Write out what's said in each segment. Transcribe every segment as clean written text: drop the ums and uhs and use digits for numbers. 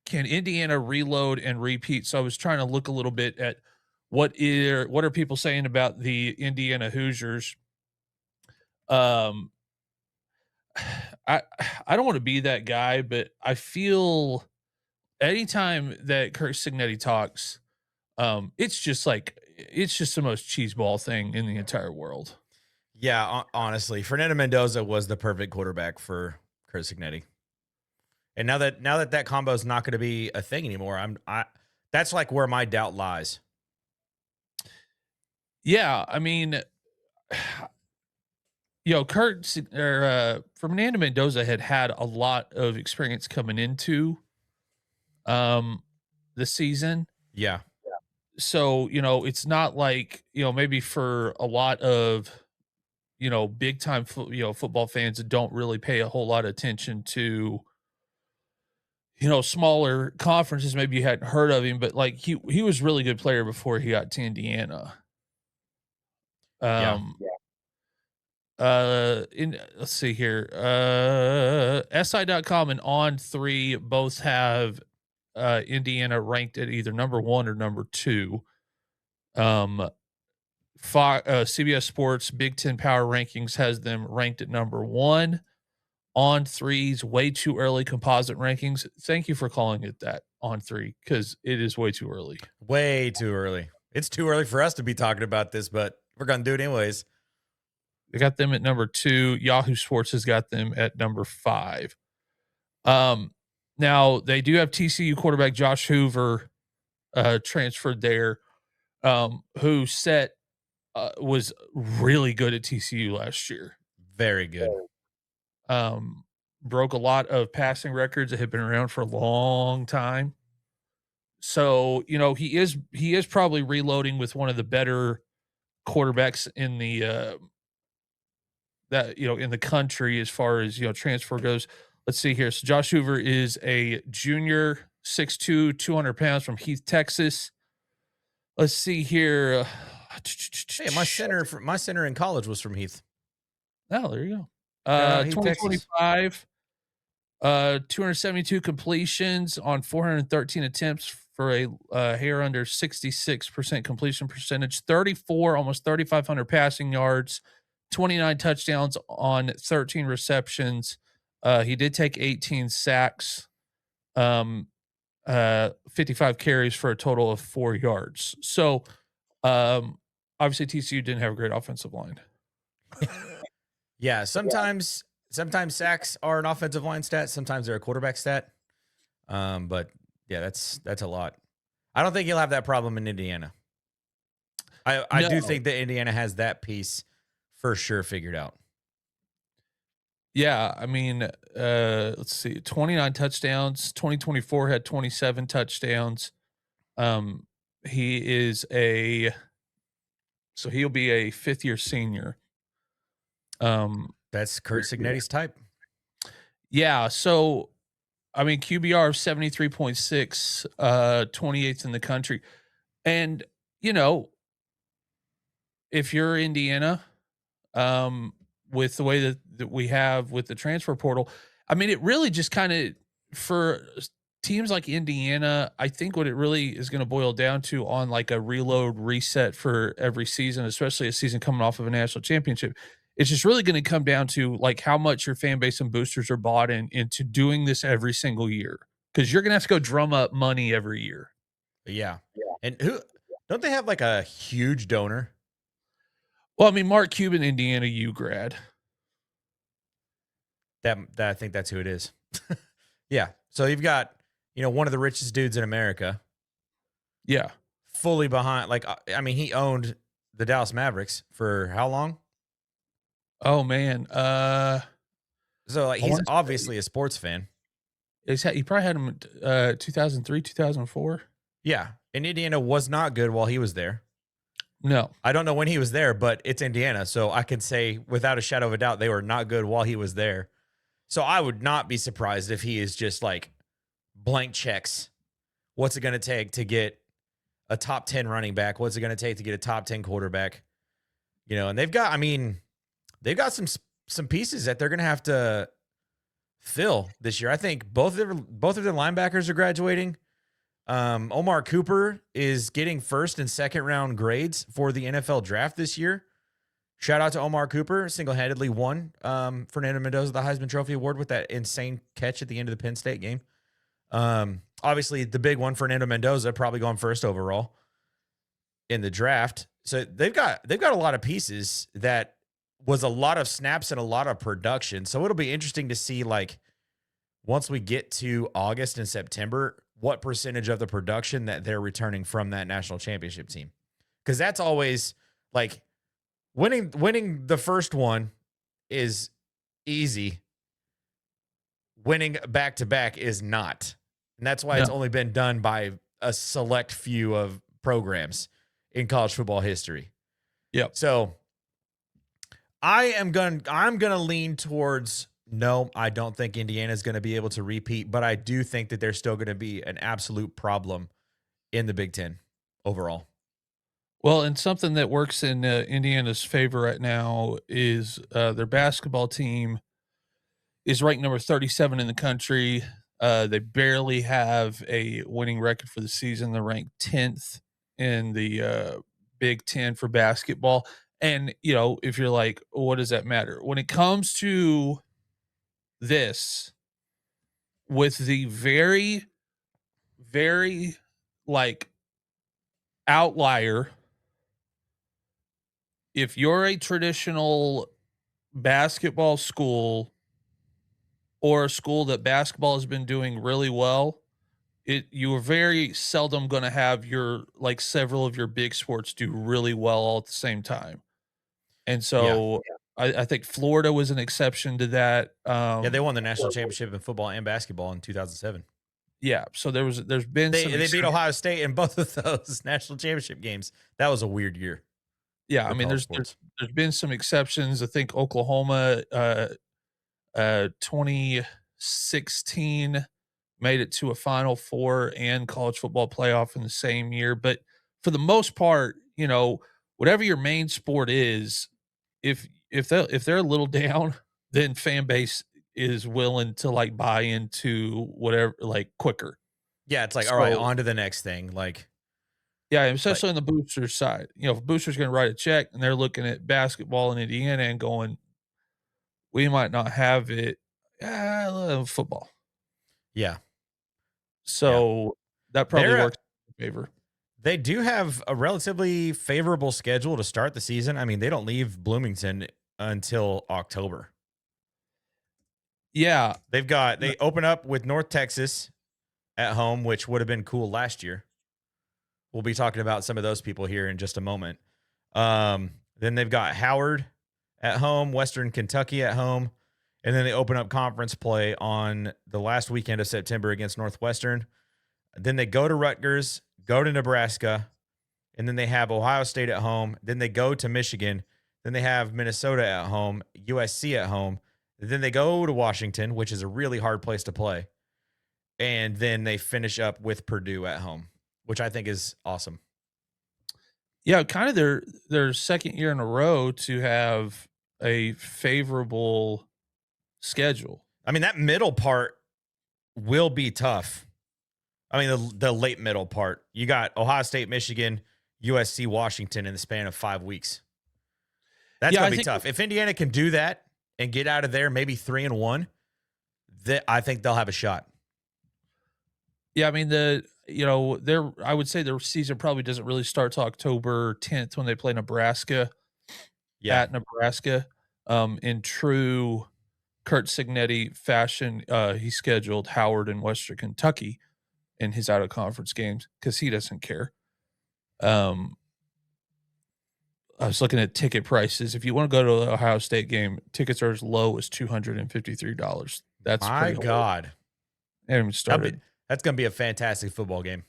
can Indiana reload and repeat? So I was trying to look a little bit at what are people saying about the Indiana Hoosiers. Um, I I don't want to be that guy, but I feel anytime that Kirk Signetti talks, it's just like it's just the most cheeseball thing in the entire world. Yeah, honestly, Fernando Mendoza was the perfect quarterback for Chris Signetti. And now that combo is not going to be a thing anymore, I that's like where my doubt lies. Yeah, I mean, Fernando Mendoza had a lot of experience coming into um the season. Yeah. So, it's not like, maybe for a lot of, big time football fans that don't really pay a whole lot of attention to, smaller conferences, maybe you hadn't heard of him, but like he was a really good player before he got to Indiana. Yeah. Um in let's see here. SI.com and On 3 both have Indiana ranked at either number 1 or number 2. Um CBS Sports Big Ten Power Rankings has them ranked at number 1. On three's way too early composite rankings. Thank you for calling it that on 3 because it is way too early. Way too early. It's too early for us to be talking about this, but we're going to do it anyways. They got them at number 2. Yahoo Sports has got them at number 5. Um, Now they do have TCU quarterback Josh Hoover transferred there, who was really good at TCU last year. Very good. Um, Broke a lot of passing records that have been around for a long time. So, he is probably reloading with one of the better quarterbacks in the in the country as far as, transfer goes. Let's see here. So Josh Hoover is a junior, 6'2", 200 pounds from Heath, Texas. Let's see here. Hey, my center in college was from Heath. Oh, there you go. Shout out Heath, Texas. 2025, 272 completions on 413 attempts for a hair under 66% completion percentage, 34, almost 3,500 passing yards, 29 touchdowns on 13 receptions. He did take 18 sacks, 55 carries for a total of 4 yards. So, um, obviously TCU didn't have a great offensive line. Yeah, sometimes sacks are an offensive line stat, sometimes they're a quarterback stat. But yeah, that's a lot. I don't think you'll have that problem in Indiana. I do No. think that Indiana has that piece for sure figured out. Yeah, I mean, let's see, 29 touchdowns. 2024 had 27 touchdowns. Um, he is a so he'll be a fifth year senior. That's Kurt Signetti's type. Yeah, so I mean QBR of 73.6, 28th in the country. And, you know, if you're Indiana, with the way that we have with the transfer portal, I mean, it really just kind of for teams like Indiana, I think what it really is going to boil down to on like a reload reset for every season, especially a season coming off of a national championship. It's just really going to come down to like how much your fan base and boosters are bought into doing this every single year. Because you're gonna have to go drum up money every year. Yeah. And who don't they have like a huge donor? Well, I mean, Mark Cuban, Indiana U grad. That I think that's who it is. Yeah. So you've got, one of the richest dudes in America Yeah. fully behind, like, I mean, he owned the Dallas Mavericks for how long? Oh man. So like I he's want to say obviously a sports fan. he probably had him 2003, 2004. Yeah. And Indiana was not good while he was there. No. I don't know when he was there, but it's Indiana. So I can say without a shadow of a doubt, they were not good while he was there. So I would not be surprised if he is just like blank checks. What's it going to take to get a top 10 running back? What's it going to take to get a top 10 quarterback? And they've got some pieces that they're going to have to Phil this year. I think both of their linebackers are graduating. Omar Cooper is getting first and second round grades for the NFL draft this year. Shout out to Omar Cooper, single-handedly won Fernando Mendoza the Heisman Trophy Award with that insane catch at the end of the Penn State game. Obviously, the big one, Fernando Mendoza, probably going first overall in the draft. So they've got a lot of pieces that was a lot of snaps and a lot of production. So it'll be interesting to see, like, once we get to August and September, what percentage of the production that they're returning from that national championship team. Because that's always like winning the first one is easy. Winning back to back is not. And that's why it's only been done by a select few of programs in college football history. Yep. So I'm gonna lean towards no, I don't think Indiana's going to be able to repeat, but I do think that they're still going to be an absolute problem in the Big Ten overall. Well, and something that works in Indiana's favor right now is their basketball team is ranked number 37 in the country. They barely have a winning record for the season. They're ranked 10th in the Big Ten for basketball. And, you know, if you're like, what does that matter? When it comes to this, with the very, very like outlier, if you're a traditional basketball school or a school that basketball has been doing really well, you are very seldom going to have your like several of your big sports do really well all at the same time. And so I think Florida was an exception to that. Yeah, they won the national championship in football and basketball in 2007. Yeah, so there's been they beat Ohio State in both of those national championship games. That was a weird year. Yeah, I mean there's been some exceptions. I think Oklahoma 2016 made it to a Final Four and college football playoff in the same year, but for the most part, you know, whatever your main sport is, if they're a little down, then fan base is willing to like buy into whatever like quicker. Yeah, it's like, all right, on to the next thing. Like, yeah, especially on the booster side. You know, if a booster's going to write a check and they're looking at basketball in Indiana and going, we might not have it. Football. Yeah. So that probably works in favor. They do have a relatively favorable schedule to start the season. I mean, they don't leave Bloomington until October. Yeah. They open up with North Texas at home, which would have been cool last year. We'll be talking about some of those people here in just a moment. Then they've got Howard at home, Western Kentucky at home, and then they open up conference play on the last weekend of September against Northwestern. Then they go to Rutgers, go to Nebraska, and then they have Ohio State at home. Then they go to Michigan. Then they have Minnesota at home, USC at home. Then they go to Washington, which is a really hard place to play. And then they finish up with Purdue at home, which I think is awesome. Yeah, kind of their second year in a row to have a favorable schedule. I mean, that middle part will be tough. I mean, the late middle part. You got Ohio State, Michigan, USC, Washington in the span of 5 weeks. That's going to be tough. If Indiana can do that and get out of there maybe 3-1, I think they'll have a shot. Yeah, I mean, I would say their season probably doesn't really start till October 10th when they play Nebraska at Nebraska. In true Kurt Signetti fashion, he scheduled Howard and Western Kentucky in his out of conference games because he doesn't care. I was looking at ticket prices. If you want to go to the Ohio State game, tickets are as low as $253. That's my God. Haven't even started. That's going to be a fantastic football game.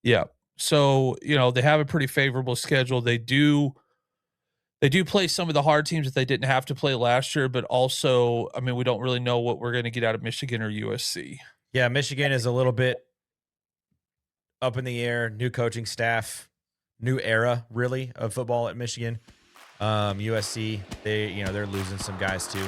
Yeah. So, you know, they have a pretty favorable schedule. They do play some of the hard teams that they didn't have to play last year, but also, I mean, we don't really know what we're going to get out of Michigan or USC. Yeah, Michigan is a little bit up in the air. New coaching staff, new era, really, of football at Michigan. USC, they're losing some guys too.